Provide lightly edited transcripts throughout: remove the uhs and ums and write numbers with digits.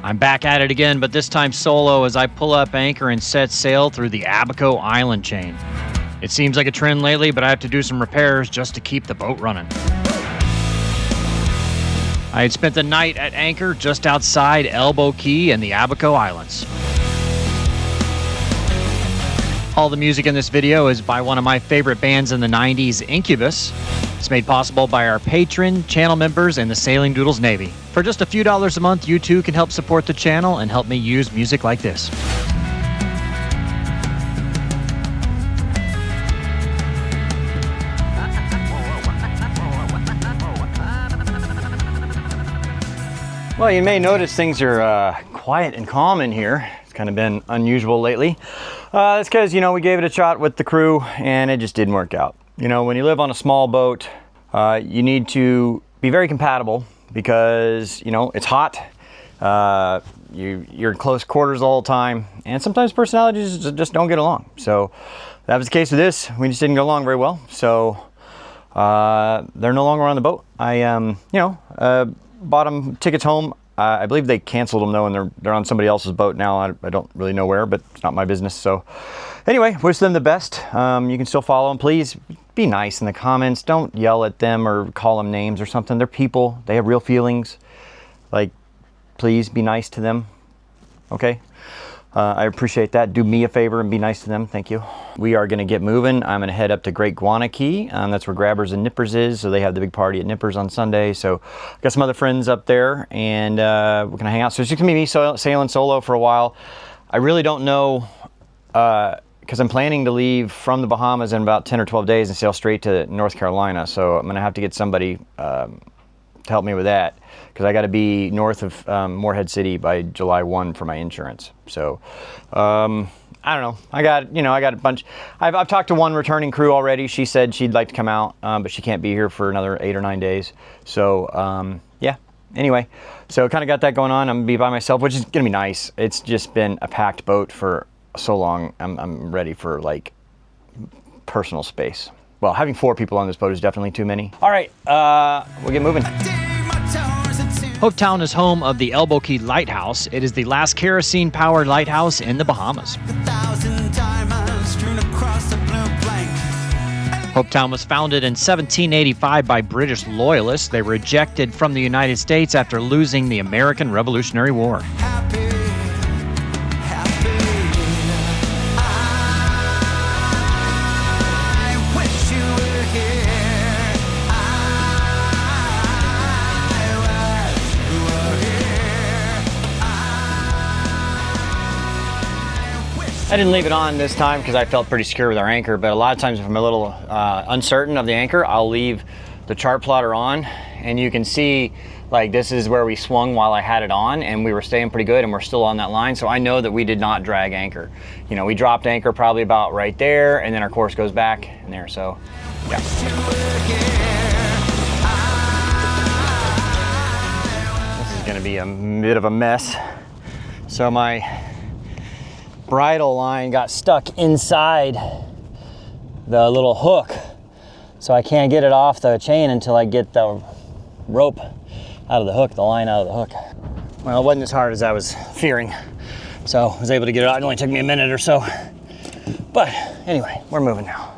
I'm back at it again, but this time solo as I pull up anchor and set sail through the Abaco island chain. It seems like a trend lately, but I have to do some repairs just to keep the boat running. I had spent the night at anchor just outside Elbow Key and the Abaco Islands. All the music in this video is by one of my favorite bands in the 90s, Incubus. It's made possible by our patron, channel members, and the Sailing Doodles Navy. For just a few dollars a month, you too can help support the channel and help me use music like this. Well, you may notice things are quiet and calm in here. It's kind of been unusual lately. It's because, you know, we gave it a shot with the crew and it just didn't work out. You know, when you live on a small boat, you need to be very compatible because, you know, it's hot. You're in close quarters all the time, and sometimes personalities just don't get along. So that was the case with this. We just didn't get along very well. So they're no longer on the boat. I, bought them tickets home. I believe they canceled them though, and they're on somebody else's boat now. I don't really know where, but it's not my business. So anyway, wish them the best. You can still follow them. Please be nice in the comments. Don't yell at them or call them names or something. They're people. They have real feelings. Like, please be nice to them. Okay? I appreciate that. Do me a favor and be nice to them. Thank you. We are going to get moving. I'm going to head up to Great Guana Key. That's where Grabbers and Nippers is. So they have the big party at Nippers on Sunday. So I've got some other friends up there, and we're going to hang out. So it's just going to be me sailing solo for a while. I really don't know, because I'm planning to leave from the Bahamas in about 10 or 12 days and sail straight to North Carolina. So I'm going to have to get somebody to help me with that, because I got to be north of Morehead City by July 1 for my insurance. So I don't know. I got a bunch. I've talked to one returning crew already. She said she'd like to come out, but she can't be here for another 8 or 9 days. So yeah. Anyway, so kind of got that going on. I'm gonna be by myself, which is gonna be nice. It's just been a packed boat for so long. I'm ready for like personal space. Well, having 4 people on this boat is definitely too many. All right, we'll get moving. Hopetown is home of the Elbow Key Lighthouse. It is the last kerosene-powered lighthouse in the Bahamas. Hopetown was founded in 1785 by British loyalists. They were ejected from the United States after losing the American Revolutionary War. I didn't leave it on this time because I felt pretty secure with our anchor, but a lot of times if I'm a little uncertain of the anchor, I'll leave the chart plotter on, and you can see like this is where we swung while I had it on, and we were staying pretty good, and we're still on that line, so I know that we did not drag anchor. You know, we dropped anchor probably about right there, and then our course goes back in there, so yeah. This is gonna be a bit of a mess. So my bridle line got stuck inside the little hook, so I can't get it off the chain until I get the rope out of the hook, the line out of the hook. Well, it wasn't as hard as I was fearing, so I was able to get it out. It only took me a minute or so, but anyway, we're moving now.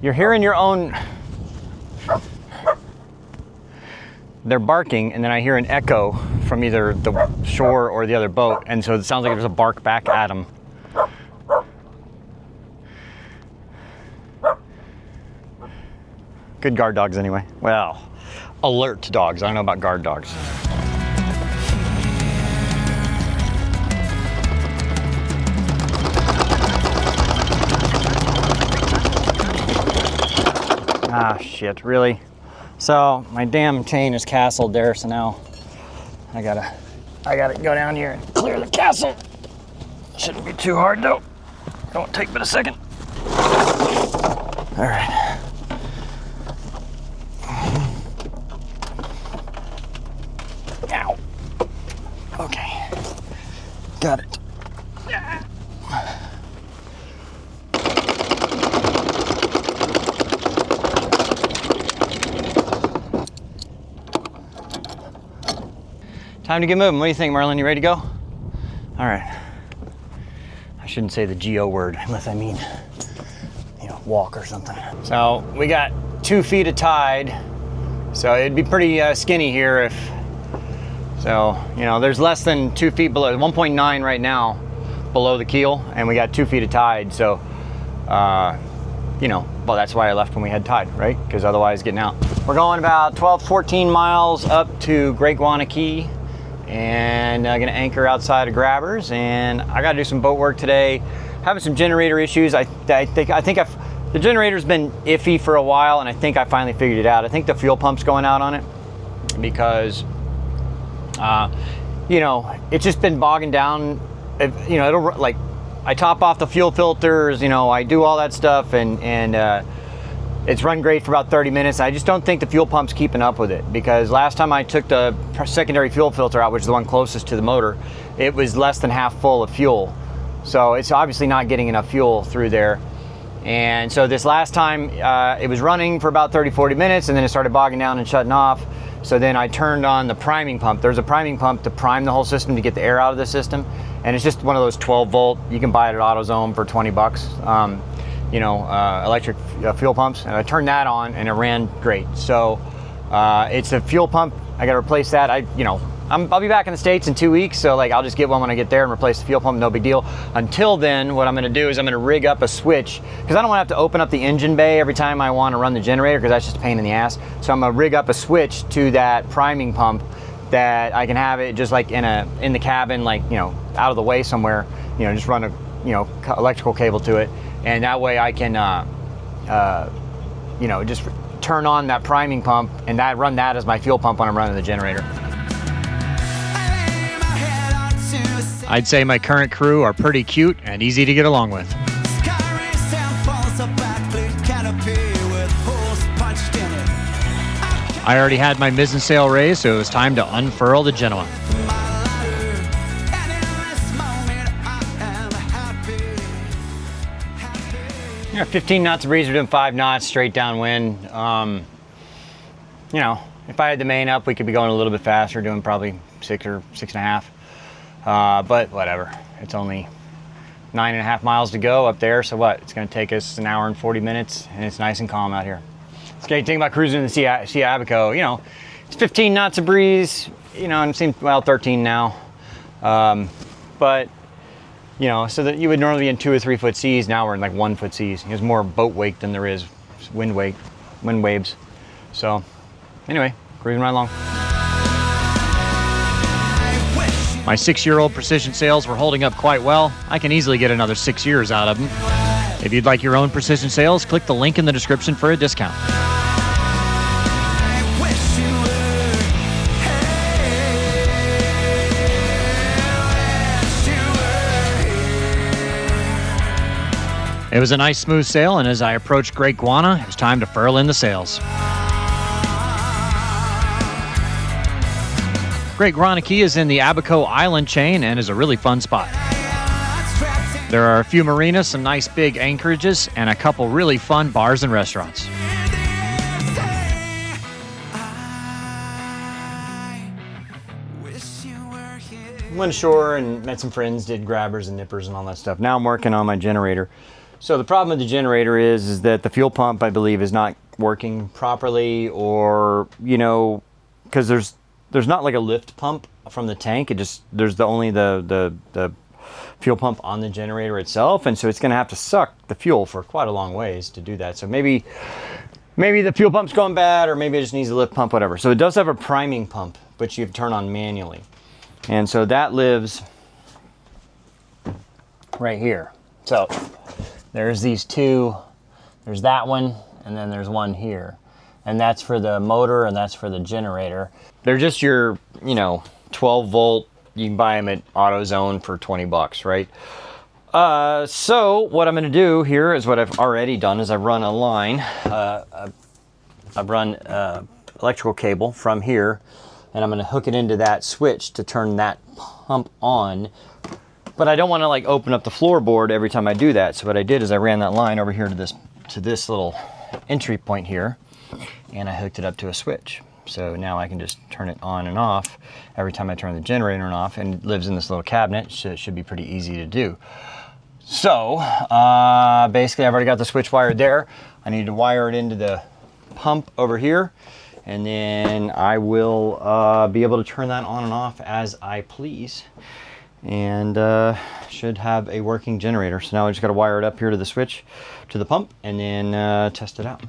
You're hearing your own, they're barking, and then I hear an echo from either the shore or the other boat, and so it sounds like there's a bark back at them. Good guard dogs anyway. Well, alert dogs. I don't know about guard dogs. Ah, shit, really? So my damn chain is castled there, so now I gotta go down here and clear the castle. Shouldn't be too hard though. It won't take but a second. All right. Ow. Okay. Got it. Time to get moving. What do you think, Merlin? You ready to go? All right. I shouldn't say the G-O word unless I mean, you know, walk or something. So we got 2 feet of tide. So it'd be pretty skinny here if, so, you know, there's less than 2 feet below, 1.9 right now below the keel, and we got 2 feet of tide. So, you know, well, that's why I left when we had tide, right? Because otherwise getting out. We're going about 12, 14 miles up to Great Guana Key, and gonna anchor outside of Grabbers, and I gotta do some boat work today. Having some generator issues. I think the generator's been iffy for a while, and I think I finally figured it out. I think the fuel pump's going out on it because, you know, it's just been bogging down. You know, it'll, like, I top off the fuel filters, you know, I do all that stuff, and it's run great for about 30 minutes. I just don't think the fuel pump's keeping up with it, because last time I took the secondary fuel filter out, which is the one closest to the motor, it was less than half full of fuel. So it's obviously not getting enough fuel through there. And so this last time, it was running for about 30, 40 minutes, and then it started bogging down and shutting off. So then I turned on the priming pump. There's a priming pump to prime the whole system to get the air out of the system. And it's just one of those 12 volt, you can buy it at AutoZone for 20 bucks. You know, electric fuel pumps, and I turned that on and it ran great. So it's a fuel pump. I got to replace that. I'll be back in the States in 2 weeks, so like I'll just get one when I get there and replace the fuel pump, no big deal. Until then, what I'm going to do is I'm going to rig up a switch, because I don't want to have to open up the engine bay every time I want to run the generator, because that's just a pain in the ass. So I'm going to rig up a switch to that priming pump that I can have it just like in the cabin, like, you know, out of the way somewhere, you know, just run a, you know, electrical cable to it. And that way I can, you know, just turn on that priming pump and run that as my fuel pump when I'm running the generator. I'd say my current crew are pretty cute and easy to get along with. I already had my mizzen sail raised, so it was time to unfurl the Genoa. Yeah, 15 knots of breeze, we're doing 5 knots straight downwind. You know, if I had the main up, we could be going a little bit faster, doing probably 6 or 6.5. But whatever, it's only 9.5 miles to go up there, so what? It's gonna take us an hour and 40 minutes, and it's nice and calm out here. It's great thing about cruising in the Sea Abaco, you know, it's 15 knots of breeze, you know, and it seems, well, 13 now. But, you know, so that you would normally be in 2 or 3 foot seas, now we're in like 1 foot seas. There's more boat wake than there is wind waves. So, anyway, cruising right along. My 6-year-old precision sails were holding up quite well. I can easily get another 6 years out of them. If you'd like your own precision sails, click the link in the description for a discount. It was a nice smooth sail, and as I approached Great Guana, it was time to furl in the sails. Great Guana Key is in the Abaco Island chain and is a really fun spot. There are a few marinas, some nice big anchorages, and a couple really fun bars and restaurants. Went ashore and met some friends, did grabbers and nippers and all that stuff. Now I'm working on my generator. So the problem with the generator is that the fuel pump, I believe, is not working properly, or, you know, because there's not like a lift pump from the tank. There's only the fuel pump on the generator itself, and so it's going to have to suck the fuel for quite a long ways to do that. So maybe the fuel pump's going bad, or maybe it just needs a lift pump, whatever. So it does have a priming pump, which you have to turn on manually, and so that lives right here. So there's these two. There's that one, and then there's one here, and that's for the motor and that's for the generator. They're just your, you know, 12 volt. You can buy them at AutoZone for 20 bucks, right? So what I'm going to do here is what I've already done is I've run a line. I've run electrical cable from here, and I'm going to hook it into that switch to turn that pump on. But I don't want to like open up the floorboard every time I do that. So what I did is I ran that line over here to this little entry point here, and I hooked it up to a switch. So now I can just turn it on and off every time I turn the generator on off, and it lives in this little cabinet, so it should be pretty easy to do. So basically I've already got the switch wired there. I need to wire it into the pump over here, and then I will be able to turn that on and off as I please, and should have a working generator. So now I just got to wire it up here to the switch, to the pump, and then test it out.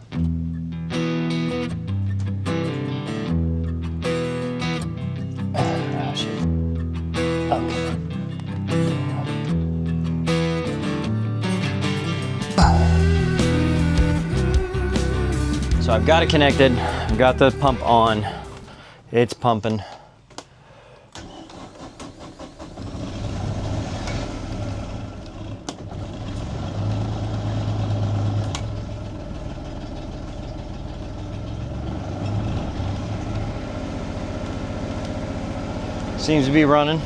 Oh, shit. Okay. So I've got it connected, I've got the pump on, it's pumping. Seems to be running.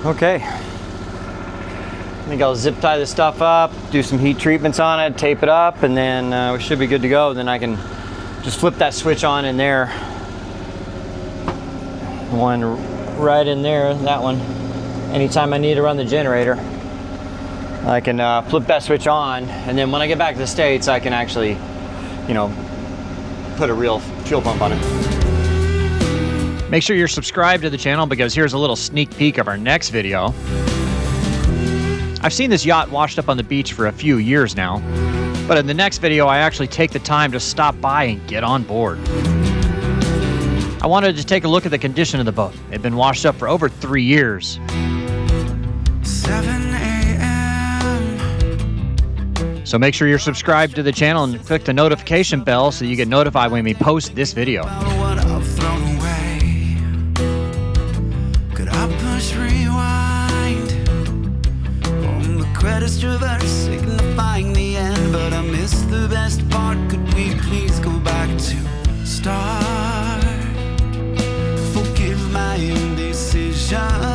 Okay. I think I'll zip tie this stuff up, do some heat treatments on it, tape it up, and then we should be good to go. Then I can just flip that switch on in there. One right in there, that one. Anytime I need to run the generator, I can flip that switch on, and then when I get back to the States, I can actually, you know, put a real fuel pump on it. Make sure you're subscribed to the channel, because here's a little sneak peek of our next video. I've seen this yacht washed up on the beach for a few years now, but in the next video I actually take the time to stop by and get on board. I wanted to take a look at the condition of the boat. It'd been washed up for over 3 years. 7 a.m. So make sure you're subscribed to the channel and click the notification bell so you get notified when we post this video. What I've thrown away. Could I push rewind? On the credits traverse, signifying the end, but I missed the best part. Could we please go back to start? Forgive my indecision.